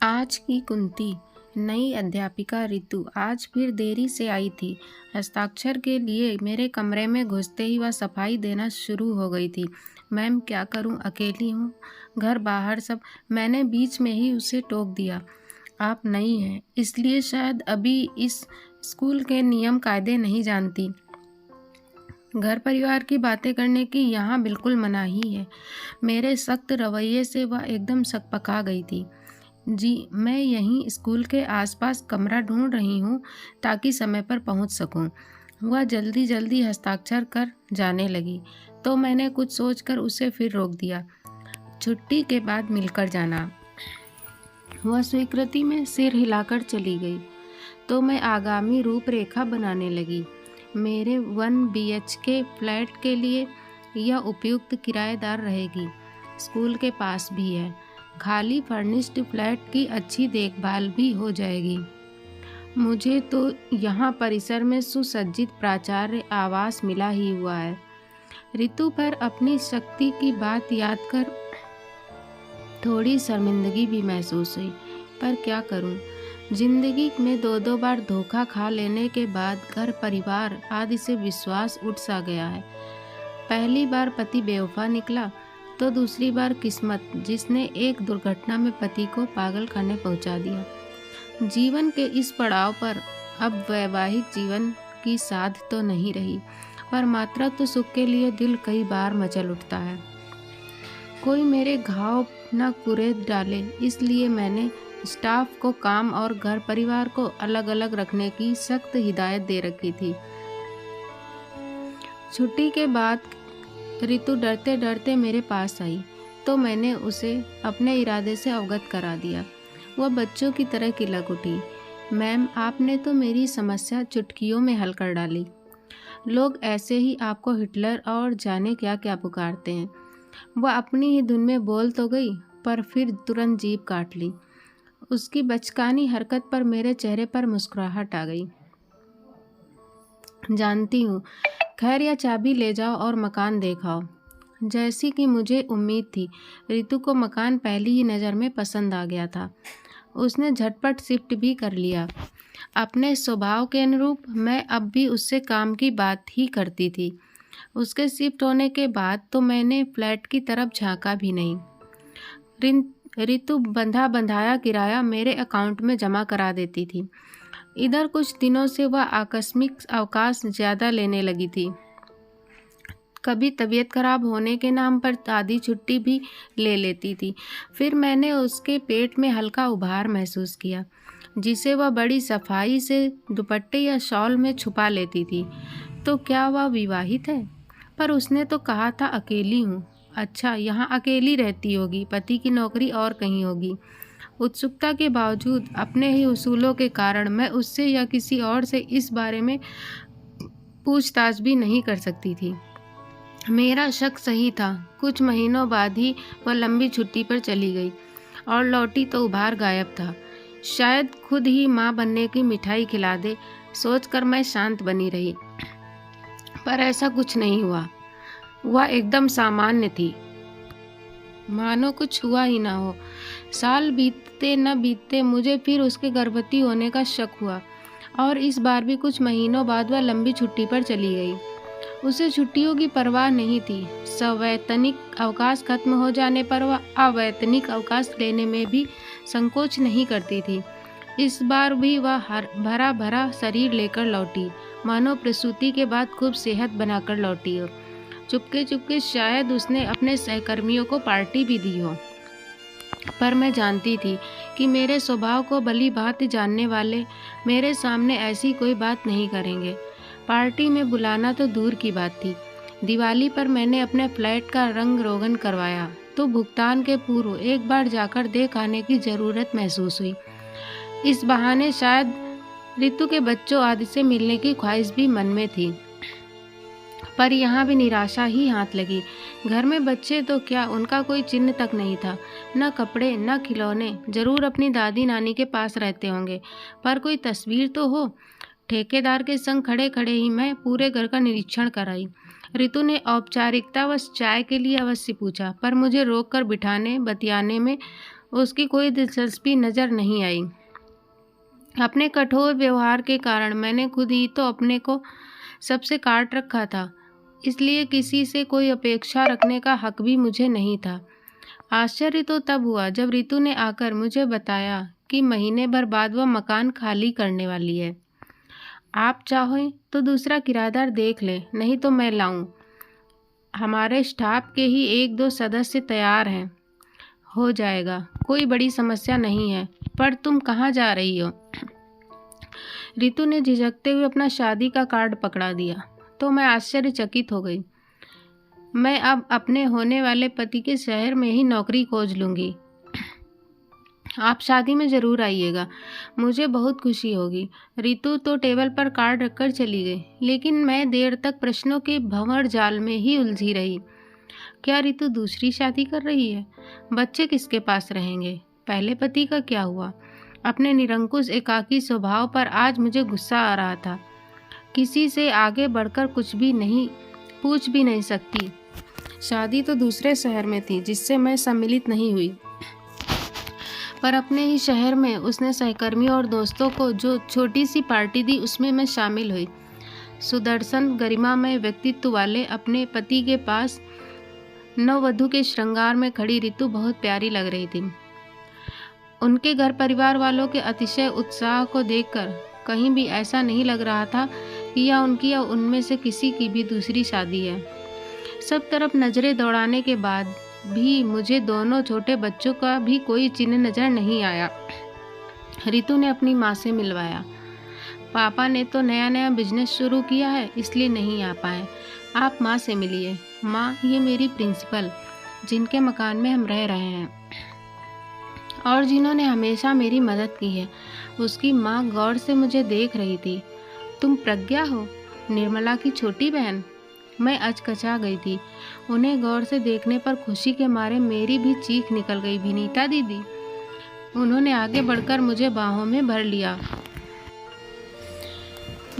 आज की कुंती। नई अध्यापिका ऋतु आज फिर देरी से आई थी। हस्ताक्षर के लिए मेरे कमरे में घुसते ही वह सफाई देना शुरू हो गई थी। मैम क्या करूं, अकेली हूं, घर बाहर सब। मैंने बीच में ही उसे टोक दिया। आप नई हैं, इसलिए शायद अभी इस स्कूल के नियम कायदे नहीं जानती। घर परिवार की बातें करने की यहाँ बिल्कुल मनाही है। मेरे सख्त रवैये से वह एकदम सकपका गई थी। जी, मैं यहीं स्कूल के आसपास कमरा ढूंढ रही हूँ ताकि समय पर पहुँच सकूँ। वह जल्दी जल्दी हस्ताक्षर कर जाने लगी, तो मैंने कुछ सोचकर उसे फिर रोक दिया। छुट्टी के बाद मिलकर जाना। वह स्वीकृति में सिर हिलाकर चली गई, तो मैं आगामी रूपरेखा बनाने लगी। मेरे 1 BHK फ्लैट के लिए यह उपयुक्त किराएदार रहेगी। स्कूल के पास भी है। खाली फर्निश्ड फ्लैट की अच्छी देखभाल भी हो जाएगी। मुझे तो यहाँ परिसर में सुसज्जित प्राचार्य आवास मिला ही हुआ है। ऋतु पर अपनी शक्ति की बात याद कर थोड़ी शर्मिंदगी भी महसूस हुई, पर क्या करूँ। जिंदगी में 2-2 बार धोखा खा लेने के बाद घर परिवार आदि से विश्वास उठ सा गया है। पहली बार पति बेवफा निकला, तो दूसरी बार किस्मत, जिसने एक दुर्घटना में पति को पागल खाने पहुंचा दिया। जीवन के इस पड़ाव पर अब वैवाहिक जीवन की साध तो नहीं रही, पर मातृत्व सुख के लिए दिल कई बार मचल उठता है। कोई मेरे घाव न कुरेद डाले, इसलिए मैंने स्टाफ को काम और घर परिवार को अलग अलग रखने की सख्त हिदायत दे रखी थी। छुट्टी के बाद ऋतु डरते डरते मेरे पास आई, तो मैंने उसे अपने इरादे से अवगत करा दिया। वह बच्चों की तरह किलक उठी। मैम, आपने तो मेरी समस्या चुटकियों में हल कर डाली। लोग ऐसे ही आपको हिटलर और जाने क्या क्या पुकारते हैं। वह अपनी ही धुन में बोल तो गई, पर फिर तुरंत जीभ काट ली। उसकी बचकानी हरकत पर मेरे चेहरे पर मुस्कुराहट आ गई। जानती हूँ, खैर यह चाबी ले जाओ और मकान देखाओ। जैसी कि मुझे उम्मीद थी, ऋतु को मकान पहली ही नज़र में पसंद आ गया था। उसने झटपट शिफ्ट भी कर लिया। अपने स्वभाव के अनुरूप मैं अब भी उससे काम की बात ही करती थी। उसके शिफ्ट होने के बाद तो मैंने फ्लैट की तरफ झांका भी नहीं। ऋतु बंधा बंधाया किराया मेरे अकाउंट में जमा करा देती थी। इधर कुछ दिनों से वह आकस्मिक अवकाश ज़्यादा लेने लगी थी। कभी तबीयत खराब होने के नाम पर आधी छुट्टी भी ले लेती थी। फिर मैंने उसके पेट में हल्का उभार महसूस किया, जिसे वह बड़ी सफाई से दुपट्टे या शॉल में छुपा लेती थी। तो क्या वह विवाहित है? पर उसने तो कहा था अकेली हूँ। अच्छा, यहाँ अकेली रहती होगी, पति की नौकरी और कहीं होगी। उत्सुकता के बावजूद अपने ही उसूलों के कारण मैं उससे या किसी और से इस बारे में पूछताछ भी नहीं कर सकती थी। मेरा शक सही था। कुछ महीनों बाद ही वह लंबी छुट्टी पर चली गई और लौटी तो उभार गायब था। शायद खुद ही माँ बनने की मिठाई खिला दे, सोचकर मैं शांत बनी रही, पर ऐसा कुछ नहीं हुआ। वह एकदम सामान्य थी, मानो कुछ हुआ ही ना हो। साल बीतते न बीतते मुझे फिर उसके गर्भवती होने का शक हुआ, और इस बार भी कुछ महीनों बाद वह लंबी छुट्टी पर चली गई। उसे छुट्टियों की परवाह नहीं थी। सवैतनिक अवकाश खत्म हो जाने पर वह अवैतनिक अवकाश लेने में भी संकोच नहीं करती थी। इस बार भी वह भरा भरा शरीर लेकर लौटी, मानो प्रसूति के बाद खूब सेहत बनाकर लौटी हो। चुपके चुपके शायद उसने अपने सहकर्मियों को पार्टी भी दी हो, पर मैं जानती थी कि मेरे स्वभाव को भली भांति जानने वाले मेरे सामने ऐसी कोई बात नहीं करेंगे। पार्टी में बुलाना तो दूर की बात थी। दिवाली पर मैंने अपने फ्लैट का रंग रोगन करवाया, तो भुगतान के पूर्व एक बार जाकर देख आने की ज़रूरत महसूस हुई। इस बहाने शायद ऋतु के बच्चों आदि से मिलने की ख्वाहिश भी मन में थी, पर यहाँ भी निराशा ही हाथ लगी। घर में बच्चे तो क्या, उनका कोई चिन्ह तक नहीं था। न कपड़े न खिलौने। जरूर अपनी दादी नानी के पास रहते होंगे, पर कोई तस्वीर तो हो। ठेकेदार के संग खड़े खड़े ही मैं पूरे घर का निरीक्षण कराई। ऋतु ने औपचारिकतावश चाय के लिए अवश्य पूछा, पर मुझे रोककर बिठाने बतियाने में उसकी कोई दिलचस्पी नज़र नहीं आई। अपने कठोर व्यवहार के कारण मैंने खुद ही तो अपने को सबसे काट रखा था, इसलिए किसी से कोई अपेक्षा रखने का हक भी मुझे नहीं था। आश्चर्य तो तब हुआ जब रितु ने आकर मुझे बताया कि महीने भर बाद वह मकान खाली करने वाली है। आप चाहें तो दूसरा किराएदार देख लें, नहीं तो मैं लाऊं। हमारे स्टाफ के ही 1-2 सदस्य तैयार हैं, हो जाएगा, कोई बड़ी समस्या नहीं है। पर तुम कहाँ जा रही हो? रितु ने झिझकते हुए अपना शादी का कार्ड पकड़ा दिया तो मैं आश्चर्यचकित हो गई। मैं अब अपने होने वाले पति के शहर में ही नौकरी खोज लूँगी। आप शादी में ज़रूर आइएगा, मुझे बहुत खुशी होगी। रितु तो टेबल पर कार्ड रखकर चली गई, लेकिन मैं देर तक प्रश्नों के भंवर जाल में ही उलझी रही। क्या रितु दूसरी शादी कर रही है? बच्चे किसके पास रहेंगे? पहले पति का क्या हुआ? अपने निरंकुश एकाकी स्वभाव पर आज मुझे गुस्सा आ रहा था। किसी से आगे बढ़कर कुछ भी नहीं पूछ भी नहीं सकती। शादी तो दूसरे शहर में थी जिससे मैं सम्मिलित नहीं हुई, पर अपने ही शहर में उसने सहकर्मियों और दोस्तों को जो छोटी सी पार्टी दी उसमें मैं शामिल हुई। सुदर्शन गरिमामय व्यक्तित्व वाले अपने पति के पास नववधु के श्रृंगार में खड़ी रितु बहुत प्यारी लग रही थी। उनके घर परिवार वालों के अतिशय उत्साह को देखकर कहीं भी ऐसा नहीं लग रहा था कि यह उनकी या उनमें से किसी की भी दूसरी शादी है। सब तरफ नज़रें दौड़ाने के बाद भी मुझे दोनों छोटे बच्चों का भी कोई चिन्ह नज़र नहीं आया। रितु ने अपनी माँ से मिलवाया। पापा ने तो नया नया बिजनेस शुरू किया है, इसलिए नहीं आ पाए। आप माँ से मिलिए। माँ, ये मेरी प्रिंसिपल, जिनके मकान में हम रह रहे हैं और जिन्होंने हमेशा मेरी मदद की है। उसकी माँ गौर से मुझे देख रही थी। तुम प्रज्ञा हो, निर्मला की छोटी बहन? मैं अचकचा गई थी। उन्हें गौर से देखने पर खुशी के मारे मेरी भी चीख निकल गई। विनीता दीदी। उन्होंने आगे बढ़कर मुझे बाहों में भर लिया।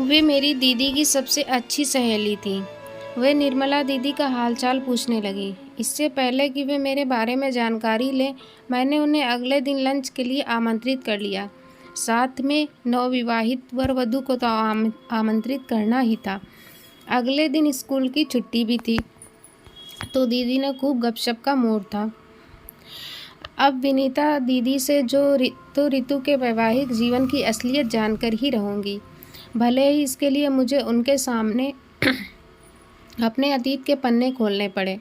वे मेरी दीदी की सबसे अच्छी सहेली थी। वे निर्मला दीदी का हालचाल पूछने लगी। इससे पहले कि वे मेरे बारे में जानकारी लें, मैंने उन्हें अगले दिन लंच के लिए आमंत्रित कर लिया। साथ में नवविवाहित वर वधू को तो आमंत्रित करना ही था। अगले दिन स्कूल की छुट्टी भी थी, तो दीदी ने खूब गपशप का मूड था। अब विनीता दीदी से रितु के वैवाहिक जीवन की असलियत जानकर ही रहूँगी, भले ही इसके लिए मुझे उनके सामने अपने अतीत के पन्ने खोलने पड़े।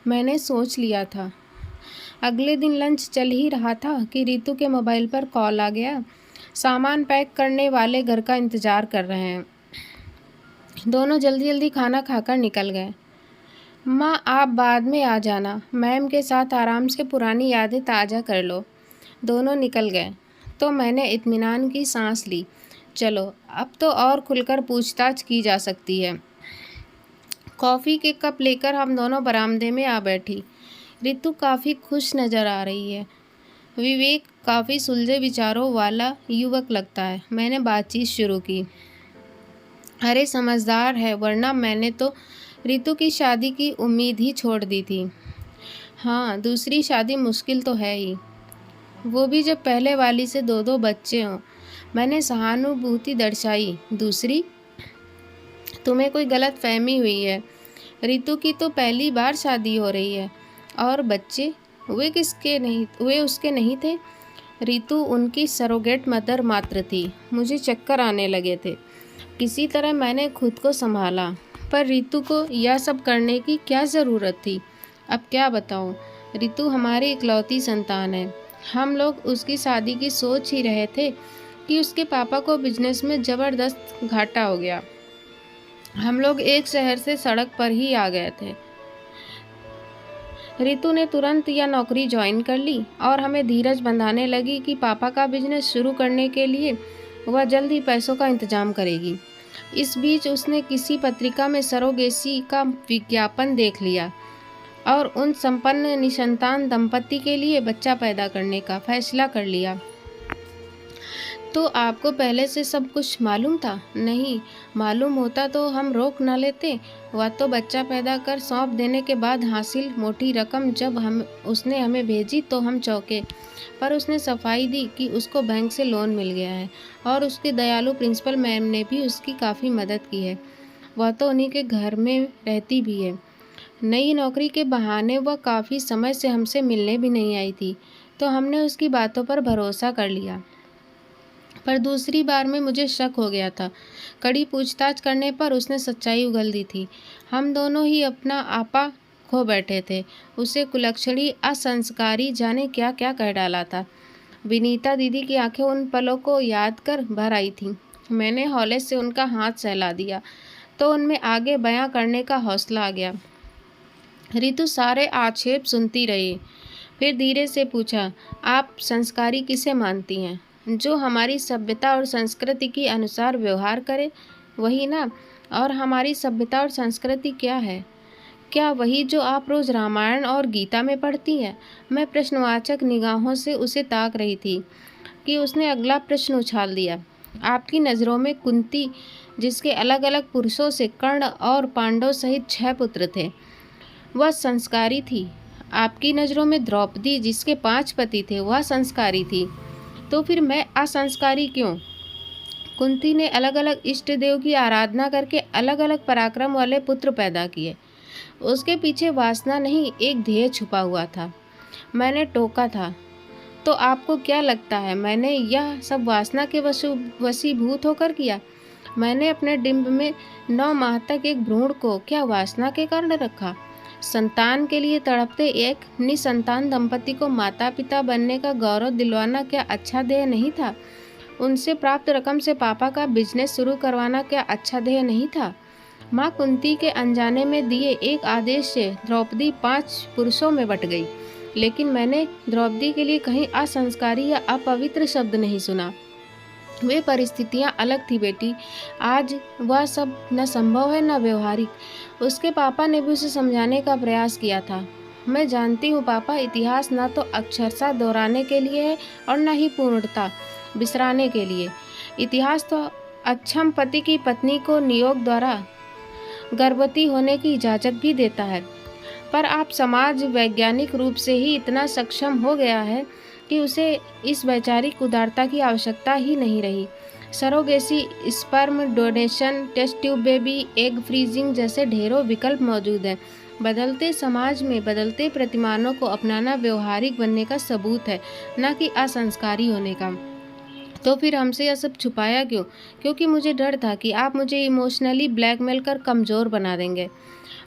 मैंने सोच लिया था। अगले दिन लंच चल ही रहा था कि रितु के मोबाइल पर कॉल आ गया। सामान पैक करने वाले घर का इंतज़ार कर रहे हैं। दोनों जल्दी जल्दी खाना खाकर निकल गए। माँ, आप बाद में आ जाना, मैम के साथ आराम से पुरानी यादें ताज़ा कर लो। दोनों निकल गए तो मैंने इत्मीनान की सांस ली। चलो, अब तो और खुलकर पूछताछ की जा सकती है। कॉफ़ी के कप लेकर हम दोनों बरामदे में आ बैठी। रितु काफ़ी खुश नज़र आ रही है। विवेक काफ़ी सुलझे विचारों वाला युवक लगता है। मैंने बातचीत शुरू की। अरे समझदार है, वरना मैंने तो रितु की शादी की उम्मीद ही छोड़ दी थी। हाँ, दूसरी शादी मुश्किल तो है ही, वो भी जब पहले वाली से 2-2 बच्चे हों। मैंने सहानुभूति दर्शाई। दूसरी? तुम्हें कोई गलत फहमी हुई है। रितु की तो पहली बार शादी हो रही है। और बच्चे? वे उसके नहीं थे। रितु उनकी सरोगेट मदर मात्र थी। मुझे चक्कर आने लगे थे। किसी तरह मैंने खुद को संभाला, पर रितु को यह सब करने की क्या ज़रूरत थी? अब क्या बताऊं? रितु हमारी इकलौती संतान है। हम लोग उसकी शादी की सोच ही रहे थे कि उसके पापा को बिजनेस में ज़बरदस्त घाटा हो गया। हम लोग एक शहर से सड़क पर ही आ गए थे। रितु ने तुरंत यह नौकरी ज्वाइन कर ली और हमें धीरज बंधाने लगी कि पापा का बिजनेस शुरू करने के लिए वह जल्द ही पैसों का इंतजाम करेगी। इस बीच उसने किसी पत्रिका में सरोगेसी का विज्ञापन देख लिया और उन संपन्न निसंतान दंपति के लिए बच्चा पैदा करने का फैसला कर लिया। तो आपको पहले से सब कुछ मालूम था? नहीं, मालूम होता तो हम रोक न लेते। वह तो बच्चा पैदा कर सौंप देने के बाद हासिल मोटी रकम जब उसने हमें भेजी तो हम चौंके। पर उसने सफाई दी कि उसको बैंक से लोन मिल गया है और उसकी दयालु प्रिंसिपल मैम ने भी उसकी काफ़ी मदद की है। वह तो उन्हीं के घर में रहती भी है। नई नौकरी के बहाने वह काफ़ी समय से हमसे मिलने भी नहीं आई थी, तो हमने उसकी बातों पर भरोसा कर लिया। पर दूसरी बार में मुझे शक हो गया था। कड़ी पूछताछ करने पर उसने सच्चाई उगल दी थी। हम दोनों ही अपना आपा खो बैठे थे। उसे कुलक्षणी, असंस्कारी, जाने क्या क्या कह डाला था। विनीता दीदी की आंखें उन पलों को याद कर भर आई थीं। मैंने हौले से उनका हाथ सहला दिया तो उनमें आगे बयां करने का हौसला आ गया। रितु सारे आक्षेप सुनती रही, फिर धीरे से पूछा, आप संस्कारी किसे मानती हैं? जो हमारी सभ्यता और संस्कृति के अनुसार व्यवहार करे, वही ना? और हमारी सभ्यता और संस्कृति क्या है? क्या वही जो आप रोज रामायण और गीता में पढ़ती हैं? मैं प्रश्नवाचक निगाहों से उसे ताक रही थी कि उसने अगला प्रश्न उछाल दिया। आपकी नज़रों में कुंती, जिसके अलग अलग पुरुषों से कर्ण और पांडव सहित 6 पुत्र थे, वह संस्कारी थी। आपकी नज़रों में द्रौपदी, जिसके 5 पति थे, वह संस्कारी थी। तो फिर मैं असंस्कारी क्यों? कुंती ने अलग अलग इष्ट देव की आराधना करके अलग अलग पराक्रम वाले पुत्र पैदा किए। उसके पीछे वासना नहीं, एक ध्येय छुपा हुआ था। मैंने टोका था। तो आपको क्या लगता है मैंने यह सब वासना के वशीभूत होकर किया? मैंने अपने डिंब में 9 माह तक एक भ्रूण को क्या वासना के कारण रखा? संतान के लिए तड़पते एक निसंतान दंपति को माता पिता बनने का गौरव दिलवाना क्या अच्छा ध्येय नहीं था? उनसे प्राप्त रकम से पापा का बिजनेस शुरू करवाना क्या अच्छा ध्येय नहीं था? माँ कुंती के अनजाने में दिए एक आदेश से द्रौपदी 5 पुरुषों में बट गई, लेकिन मैंने द्रौपदी के लिए कहीं असंस्कारी या अपवित्र शब्द नहीं सुना। वे परिस्थितियाँ अलग थी बेटी। आज वह सब न संभव है न व्यवहारिक। उसके पापा ने भी उसे समझाने का प्रयास किया था। मैं जानती हूँ पापा, इतिहास न तो अक्षरशः दोहराने के लिए है और न ही पूर्णता बिसराने के लिए। इतिहास तो अक्षम पति की पत्नी को नियोग द्वारा गर्भवती होने की इजाज़त भी देता है। पर आप समाज वैज्ञानिक रूप से ही इतना सक्षम हो गया है कि उसे इस वैचारिक उदारता की आवश्यकता ही नहीं रही। Surrogacy, sperm donation, test tube baby, egg freezing जैसे ढेरों विकल्प मौजूद हैं। बदलते समाज में बदलते प्रतिमानों को अपनाना व्यवहारिक बनने का सबूत है, न कि असंस्कारी होने का। तो फिर हमसे यह सब छुपाया क्यों? क्योंकि मुझे डर था कि आप मुझे इमोशनली ब्लैकमेल कर कमज़ोर बना देंगे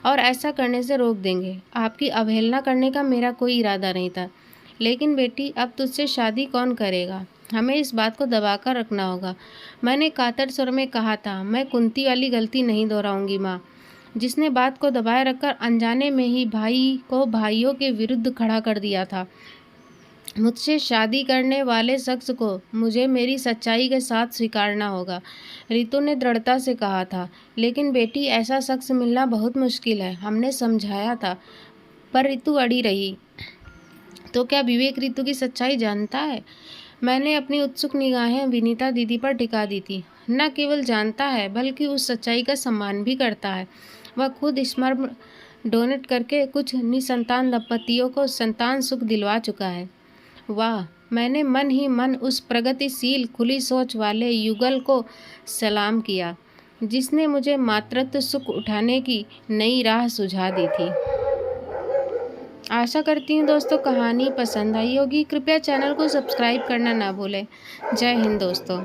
और ऐसा करने से रोक देंगे। आपकी अवहेलना करने का मेरा कोई इरादा नहीं था। लेकिन बेटी, अब तुझसे शादी कौन करेगा? हमें इस बात को दबाकर रखना होगा। मैंने कातर स्वर में कहा था। मैं कुंती वाली गलती नहीं दोहराऊंगी माँ, जिसने बात को दबाए रखकर अनजाने में ही भाई को भाइयों के विरुद्ध खड़ा कर दिया था। मुझसे शादी करने वाले शख्स को मुझे मेरी सच्चाई के साथ स्वीकारना होगा, रितु ने दृढ़ता से कहा था। लेकिन बेटी, ऐसा शख्स मिलना बहुत मुश्किल है। हमने समझाया था, पर रितु अड़ी रही। तो क्या विवेक रितु की सच्चाई जानता है? मैंने अपनी उत्सुक निगाहें विनीता दीदी पर टिका दी थी। न केवल जानता है, बल्कि उस सच्चाई का सम्मान भी करता है। वह खुद स्पर्म डोनेट करके कुछ निसंतान दंपतियों को संतान सुख दिलवा चुका है। वाह! मैंने मन ही मन उस प्रगतिशील, खुली सोच वाले युगल को सलाम किया, जिसने मुझे मातृत्व सुख उठाने की नई राह सुझा दी थी। आशा करती हूँ दोस्तों कहानी पसंद आई होगी। कृपया चैनल को सब्सक्राइब करना ना भूलें। जय हिंद दोस्तों।